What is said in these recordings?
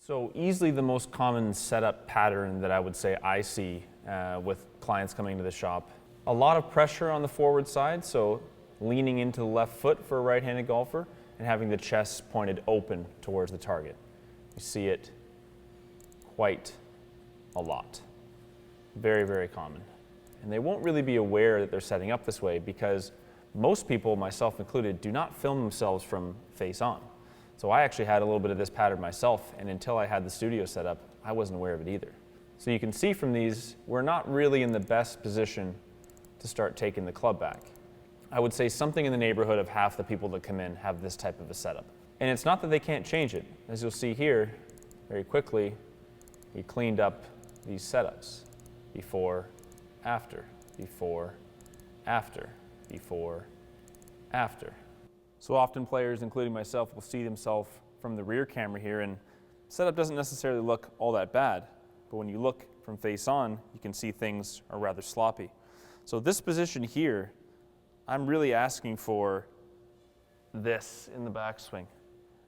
So easily the most common setup pattern that I would say I see with clients coming into the shop. A lot of pressure on the forward side, so leaning into the left foot for a right-handed golfer and having the chest pointed open towards the target. You see it quite a lot. Very, very common. And they won't really be aware that they're setting up this way because most people, myself included, do not film themselves from face on. So I actually had a little bit of this pattern myself, and until I had the studio set up, I wasn't aware of it either. So you can see from these, we're not really in the best position to start taking the club back. I would say something in the neighborhood of half the people that come in have this type of a setup. And it's not that they can't change it. As you'll see here, very quickly, he cleaned up these setups. Before, after, before, after, before, after. So often players, including myself, will see themselves from the rear camera here, and setup doesn't necessarily look all that bad. But when you look from face on, you can see things are rather sloppy. So this position here, I'm really asking for this in the backswing.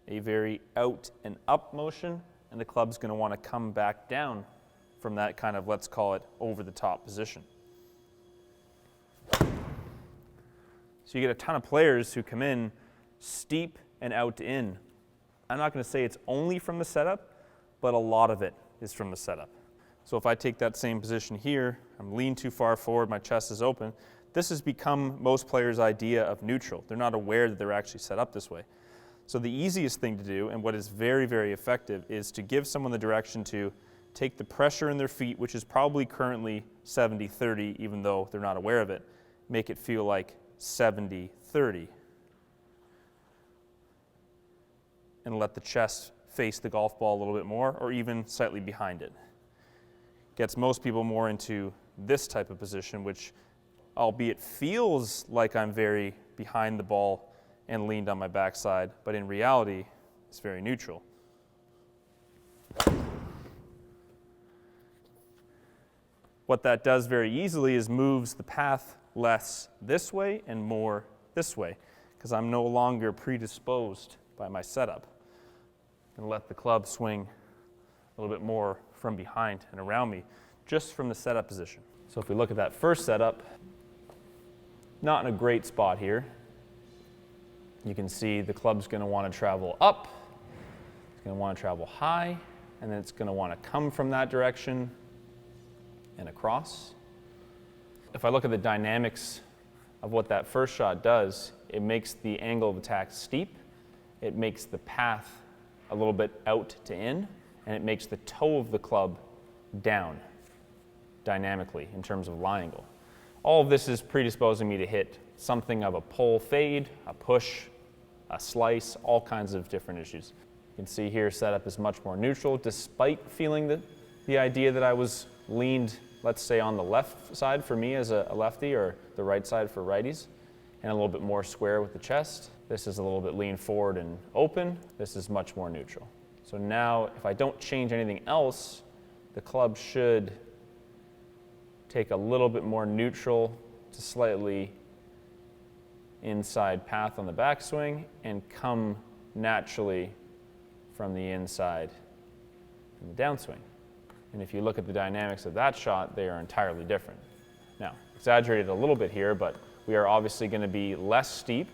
A very out and up motion, and the club's going to want to come back down from that kind of, let's call it, over the top position. So you get a ton of players who come in steep and out to in. I'm not going to say it's only from the setup, but a lot of it is from the setup. So if I take that same position here, I'm leaned too far forward, my chest is open, this has become most players' idea of neutral. They're not aware that they're actually set up this way. So the easiest thing to do, and what is very, very effective, is to give someone the direction to take the pressure in their feet, which is probably currently 70-30, even though they're not aware of it, make it feel like 70-30. And let the chest face the golf ball a little bit more, or even slightly behind it. Gets most people more into this type of position, which, albeit feels like I'm very behind the ball and leaned on my backside, but in reality, it's very neutral. What that does very easily is moves the path less this way and more this way, because I'm no longer predisposed by my setup. And let the club swing a little bit more from behind and around me, just from the setup position. So if we look at that first setup, not in a great spot here. You can see the club's going to want to travel up, it's going to want to travel high, and then it's going to want to come from that direction and across. If I look at the dynamics of what that first shot does, it makes the angle of attack steep, it makes the path a little bit out to in, and it makes the toe of the club down dynamically in terms of lie angle. All of this is predisposing me to hit something of a pull fade, a push, a slice, all kinds of different issues. You can see here setup is much more neutral, despite feeling the idea that I was leaned, let's say, on the left side for me as a lefty, or the right side for righties, and a little bit more square with the chest. This is a little bit lean forward and open. This is much more neutral. So now, if I don't change anything else, the club should take a little bit more neutral to slightly inside path on the backswing and come naturally from the inside in the downswing. And if you look at the dynamics of that shot, they are entirely different. Now, exaggerated a little bit here, but we are obviously going to be less steep,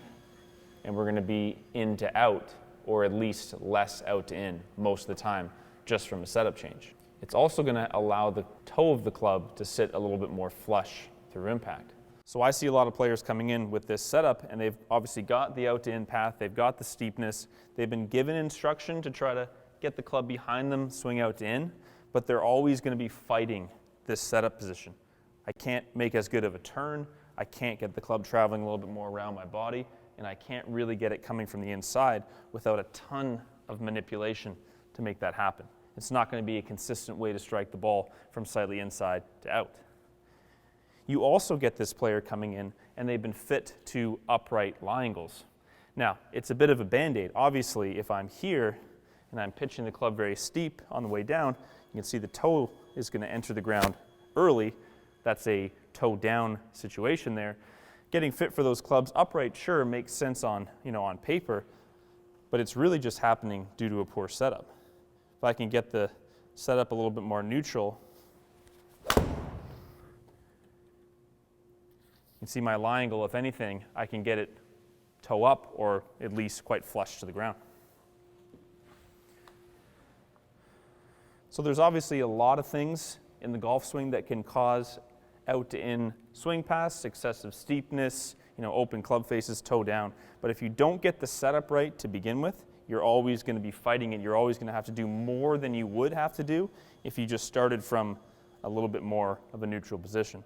and we're going to be in to out, or at least less out to in most of the time, just from a setup change. It's also going to allow the toe of the club to sit a little bit more flush through impact. So I see a lot of players coming in with this setup, and they've obviously got the out to in path, they've got the steepness, they've been given instruction to try to get the club behind them, swing out to in, but they're always going to be fighting this setup position. I can't make as good of a turn, I can't get the club traveling a little bit more around my body, and I can't really get it coming from the inside without a ton of manipulation to make that happen. It's not going to be a consistent way to strike the ball from slightly inside to out. You also get this player coming in, and they've been fit to upright lie angles. Now, it's a bit of a band-aid. Obviously, if I'm here and I'm pitching the club very steep on the way down, you can see the toe is going to enter the ground early. That's a toe down situation there. Getting fit for those clubs upright, sure, makes sense on paper, but it's really just happening due to a poor setup. if I can get the setup a little bit more neutral, you can see my lie angle. If anything, I can get it toe up or at least quite flush to the ground. So there's obviously a lot of things in the golf swing that can cause out to in swing paths, excessive steepness, open club faces, toe down. But if you don't get the setup right to begin with, you're always going to be fighting it. You're always going to have to do more than you would have to do if you just started from a little bit more of a neutral position.